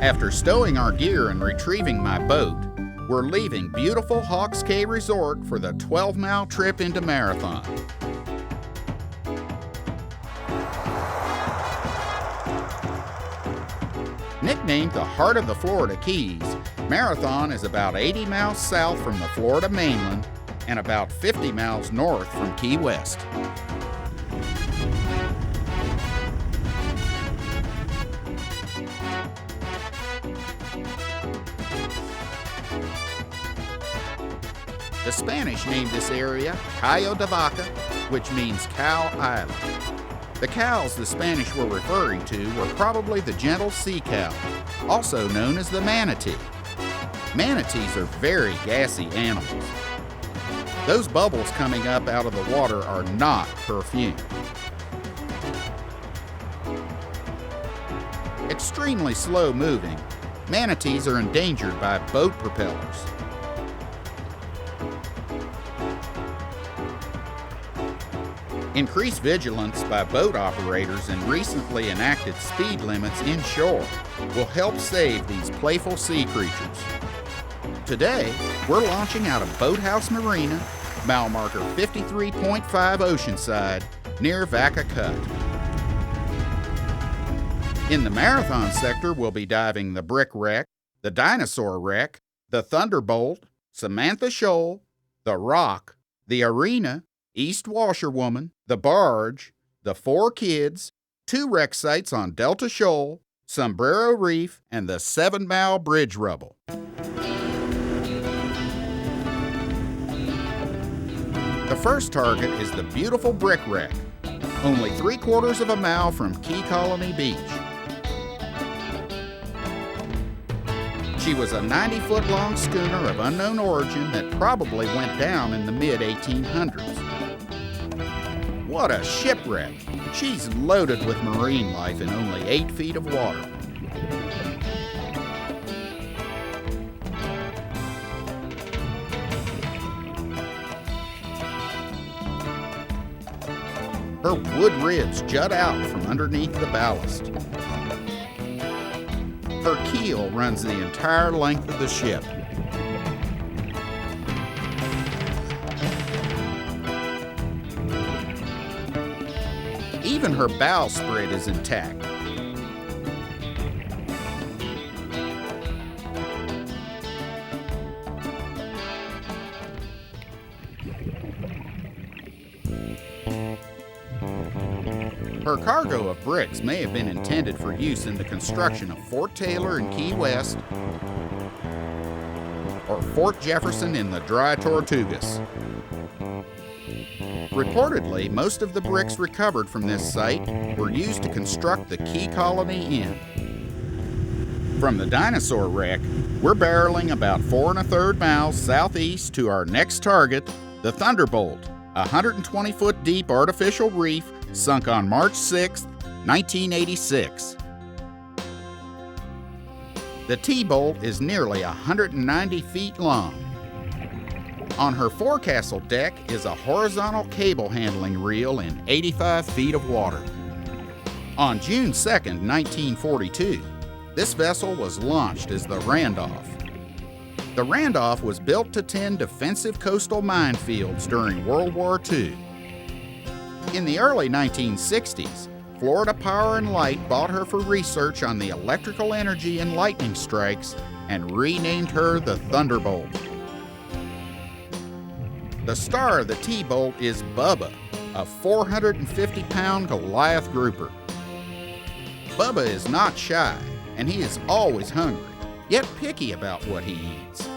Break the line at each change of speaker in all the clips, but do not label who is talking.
After stowing our gear and retrieving my boat, we're leaving beautiful Hawks Cay Resort for the 12-mile trip into Marathon. Nicknamed the heart of the Florida Keys, Marathon is about 80 miles south from the Florida mainland and about 50 miles north from Key West. The Spanish named this area Cayo de Vaca, which means Cow Island. The cows the Spanish were referring to were probably the gentle sea cow, also known as the manatee. Manatees are very gassy animals. Those bubbles coming up out of the water are not perfume. Extremely slow moving, manatees are endangered by boat propellers. Increased vigilance by boat operators and recently enacted speed limits inshore will help save these playful sea creatures. Today, we're launching out of Boathouse Marina, mile marker 53.5 Oceanside, near Vaca Cut. In the Marathon sector, we'll be diving the Brick Wreck, the Dinosaur Wreck, the Thunderbolt, Samantha Shoal, the Rock, the Arena, East Washerwoman, the Barge, the Four Kids, 2 wreck sites on Delta Shoal, Sombrero Reef, and the 7-mile bridge rubble. The first target is the beautiful Brick Wreck, only 3/4 of a mile from Key Colony Beach. She was a 90-foot-long schooner of unknown origin that probably went down in the mid-1800s. What a shipwreck! She's loaded with marine life in only 8 feet of water. Her wood ribs jut out from underneath the ballast. Her keel runs the entire length of the ship. Even her bowsprit is intact. Her cargo of bricks may have been intended for use in the construction of Fort Taylor in Key West or Fort Jefferson in the Dry Tortugas. Reportedly, most of the bricks recovered from this site were used to construct the Key Colony Inn. From the Dinosaur Wreck, we're barreling about 4 1/3 miles southeast to our next target, the Thunderbolt, a 120-foot deep artificial reef sunk on March 6, 1986. The T-bolt is nearly 190 feet long. On her forecastle deck is a horizontal cable handling reel in 85 feet of water. On June 2, 1942, this vessel was launched as the Randolph. The Randolph was built to tend defensive coastal minefields during World War II. In the early 1960s, Florida Power and Light bought her for research on the electrical energy in lightning strikes and renamed her the Thunderbolt. The star of the T-bolt is Bubba, a 450-pound Goliath grouper. Bubba is not shy, and he is always hungry, yet picky about what he eats.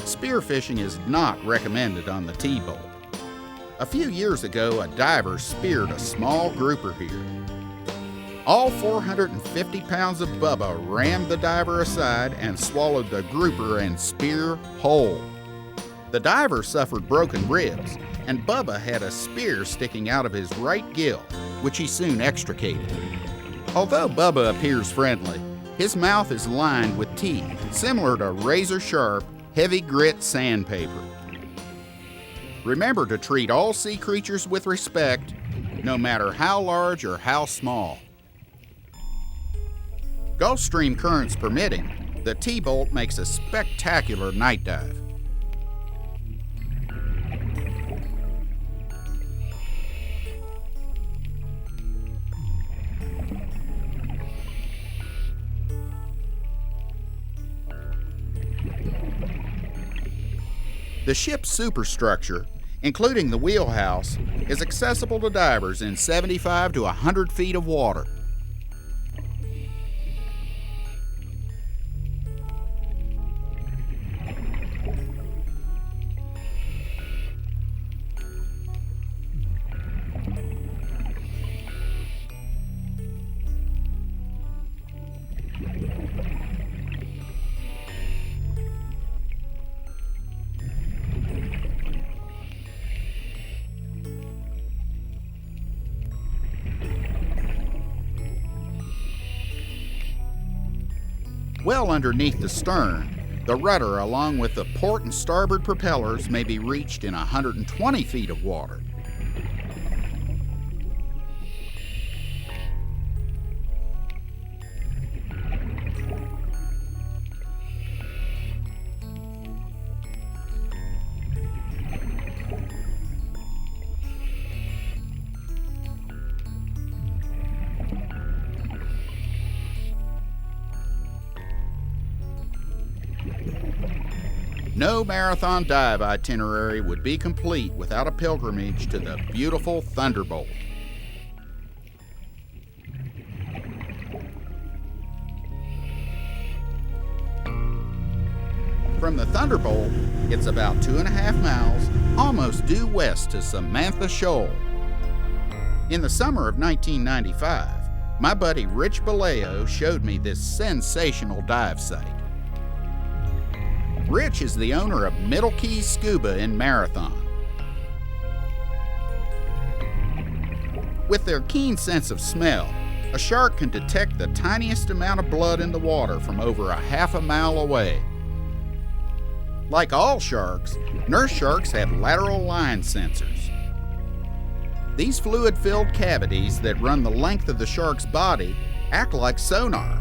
Spearfishing is not recommended on the T-bolt. A few years ago, a diver speared a small grouper here. All 450 pounds of Bubba rammed the diver aside and swallowed the grouper and spear whole. The diver suffered broken ribs, and Bubba had a spear sticking out of his right gill, which he soon extricated. Although Bubba appears friendly, his mouth is lined with teeth similar to razor-sharp, heavy grit sandpaper. Remember to treat all sea creatures with respect, no matter how large or how small. Gulf Stream currents permitting, the T-Bolt makes a spectacular night dive. The ship's superstructure, including the wheelhouse, is accessible to divers in 75 to 100 feet of water. Well underneath the stern, the rudder along with the port and starboard propellers may be reached in 120 feet of water. No marathon dive itinerary would be complete without a pilgrimage to the beautiful Thunderbolt. From the Thunderbolt, it's about 2.5 miles, almost due west to Samantha Shoal. In the summer of 1995, my buddy Rich Boileau showed me this sensational dive site. Rich is the owner of Middle Keys Scuba in Marathon. With their keen sense of smell, a shark can detect the tiniest amount of blood in the water from over 1/2 mile away. Like all sharks, nurse sharks have lateral line sensors. These fluid-filled cavities that run the length of the shark's body act like sonar.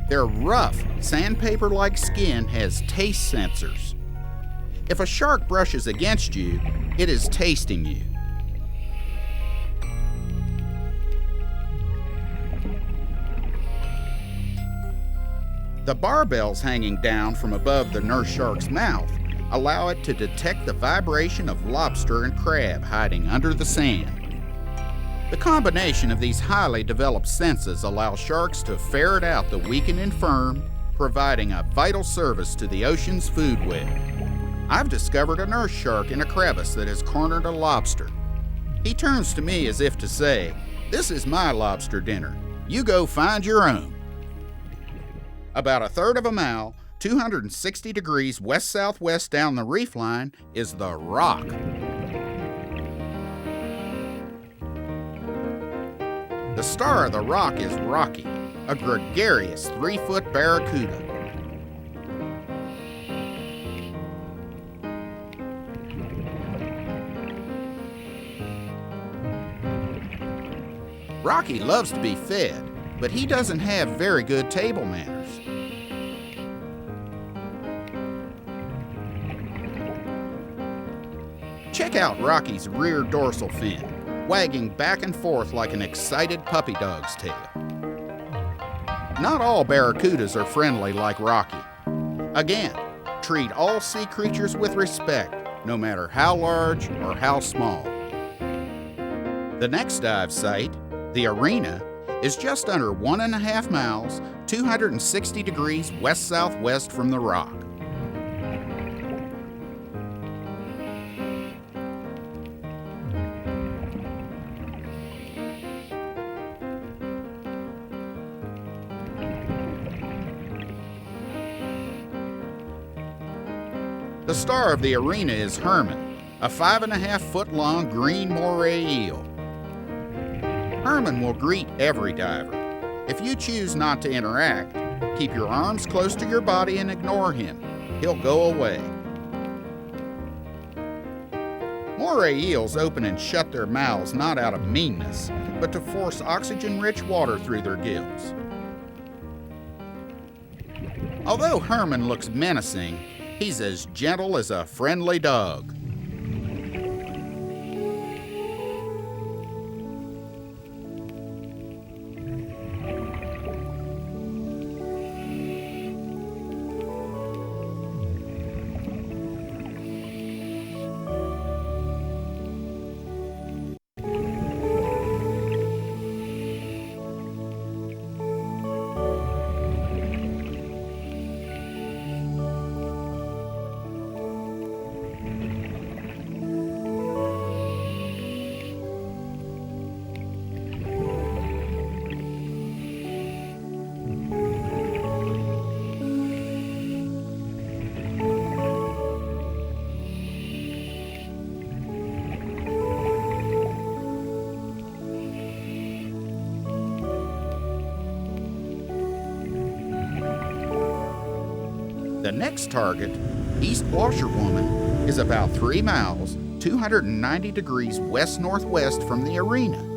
Their rough, sandpaper-like skin has taste sensors. If a shark brushes against you, it is tasting you. The barbells hanging down from above the nurse shark's mouth allow it to detect the vibration of lobster and crab hiding under the sand. The combination of these highly developed senses allows sharks to ferret out the weak and infirm, providing a vital service to the ocean's food web. I've discovered a nurse shark in a crevice that has cornered a lobster. He turns to me as if to say, "This is my lobster dinner. You go find your own." About 1/3 of a mile, 260 degrees west-southwest down the reef line, is the Rock. The star of the Rock is Rocky, a gregarious 3-foot barracuda. Rocky loves to be fed, but he doesn't have very good table manners. Check out Rocky's rear dorsal fin, wagging back and forth like an excited puppy dog's tail. Not all barracudas are friendly like Rocky. Again, treat all sea creatures with respect, no matter how large or how small. The next dive site, the Arena, is just under 1.5 miles, 260 degrees west-southwest from the Rock. The star of the Arena is Herman, a 5.5-foot-long Green Moray Eel. Herman will greet every diver. If you choose not to interact, keep your arms close to your body and ignore him. He'll go away. Moray eels open and shut their mouths not out of meanness, but to force oxygen-rich water through their gills. Although Herman looks menacing, he's as gentle as a friendly dog. The next target, East Washerwoman, is about 3 miles, 290 degrees west-northwest from the arena.